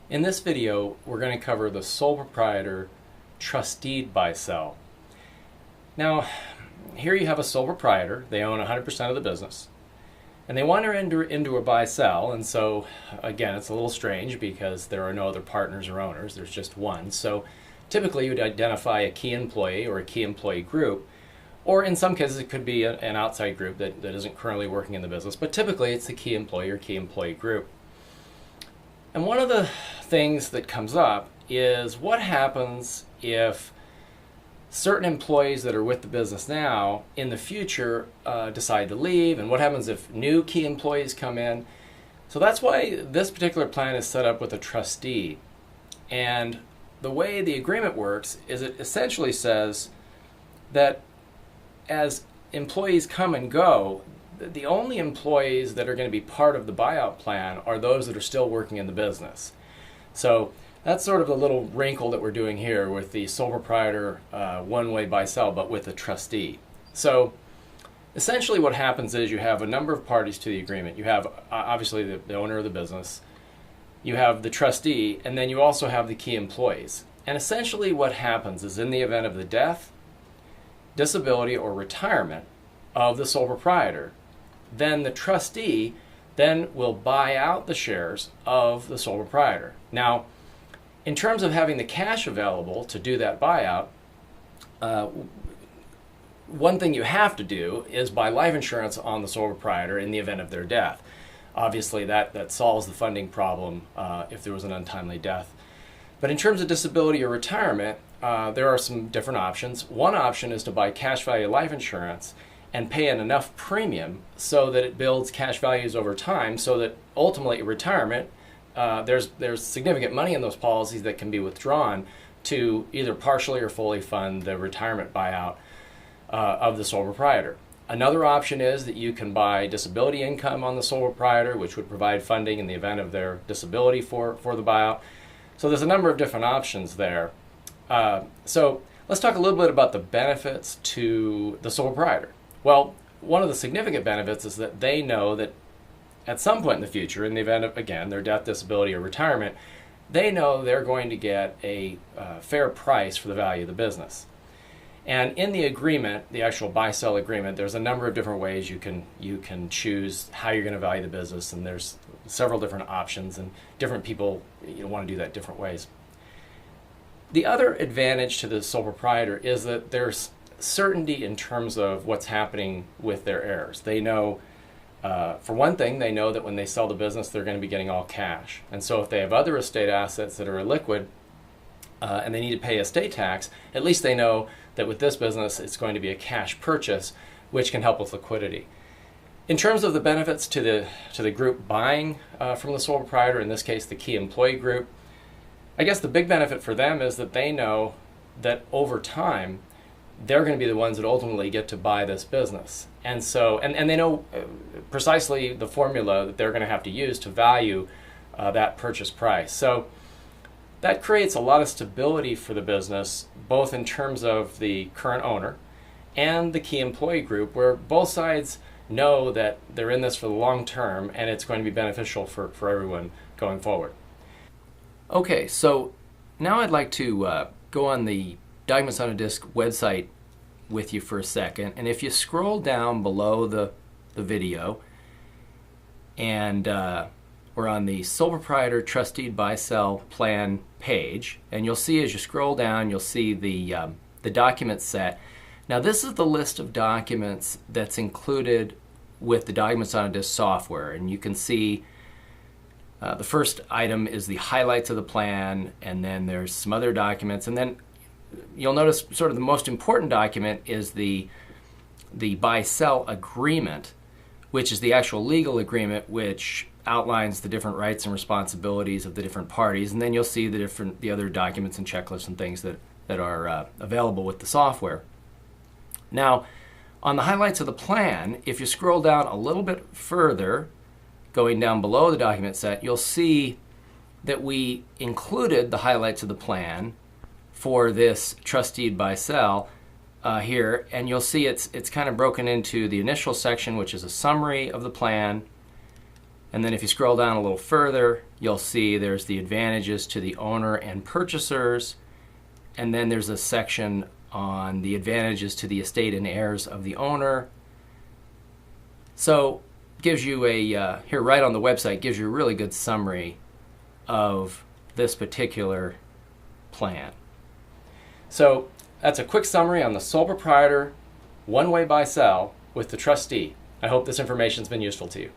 In this video, we're going to cover the sole proprietor trusteed buy-sell. Now, here you have a sole proprietor. They own 100% of the business. And they want to enter into a buy-sell, and so, again, it's a little strange because there are no other partners or owners. There's just one. So typically, you would identify a key employee or a key employee group, or in some cases, it could be an outside group that isn't currently working in the business, but typically, it's the key employee or key employee group. And one of the things that comes up is what happens if certain employees that are with the business now in the future decide to leave, and what happens if new key employees come in. So that's why this particular plan is set up with a trustee. And the way the agreement works is it essentially says that as employees come and go, the only employees that are going to be part of the buyout plan are those that are still working in the business. So that's sort of the little wrinkle that we're doing here with the sole proprietor one-way buy-sell, but with a trustee. So essentially what happens is you have a number of parties to the agreement. You have obviously the owner of the business, you have the trustee, and then you also have the key employees. And essentially what happens is in the event of the death, disability, or retirement of the sole proprietor, then the trustee then will buy out the shares of the sole proprietor. Now, in terms of having the cash available to do that buyout, one thing you have to do is buy life insurance on the sole proprietor in the event of their death. Obviously, that solves the funding problem if there was an untimely death. But in terms of disability or retirement, there are some different options. One option is to buy cash value life insurance and pay in enough premium so that it builds cash values over time, so that ultimately at retirement, there's significant money in those policies that can be withdrawn to either partially or fully fund the retirement buyout of the sole proprietor. Another option is that you can buy disability income on the sole proprietor, which would provide funding in the event of their disability for the buyout. So there's a number of different options there. So let's talk a little bit about the benefits to the sole proprietor. Well, one of the significant benefits is that they know that at some point in the future, in the event of, again, their death, disability, or retirement, they know they're going to get a fair price for the value of the business. And in the agreement, the actual buy-sell agreement, there's a number of different ways you can choose how you're going to value the business, and there's several different options, and different people want to do that different ways. The other advantage to the sole proprietor is that there's certainty in terms of what's happening with their heirs. They know, for one thing, they know that when they sell the business, they're going to be getting all cash. And so if they have other estate assets that are illiquid and they need to pay estate tax, at least they know that with this business, it's going to be a cash purchase, which can help with liquidity. In terms of the benefits to the group buying from the sole proprietor, in this case, the key employee group, I guess the big benefit for them is that they know that over time, they're going to be the ones that ultimately get to buy this business. And so, and they know precisely the formula that they're going to have to use to value that purchase price. So that creates a lot of stability for the business, both in terms of the current owner and the key employee group, where both sides know that they're in this for the long term and it's going to be beneficial for everyone going forward. Okay, so now I'd like to go on the Documents on a Disc website with you for a second, and if you scroll down below the video, and we're on the sole proprietor trusteed buy-sell plan page, and you'll see as you scroll down, you'll see the document set. Now this is the list of documents that's included with the Documents on a Disc software, and you can see the first item is the highlights of the plan, and then there's some other documents, and then you'll notice sort of the most important document is the buy-sell agreement, which is the actual legal agreement which outlines the different rights and responsibilities of the different parties, and then you'll see the other documents and checklists and things that are available with the software. Now, on the highlights of the plan, if you scroll down a little bit further, going down below the document set, you'll see that we included the highlights of the plan for this trusteed buy-sell here, and you'll see it's kind of broken into the initial section, which is a summary of the plan, And then if you scroll down a little further, you'll see there's the advantages to the owner and purchasers. And then there's a section on the advantages to the estate and heirs of the owner. So gives you a, here right on the website, gives you a really good summary of this particular plan. So that's a quick summary on the sole proprietor, one-way buy-sell with the trustee. I hope this information has been useful to you.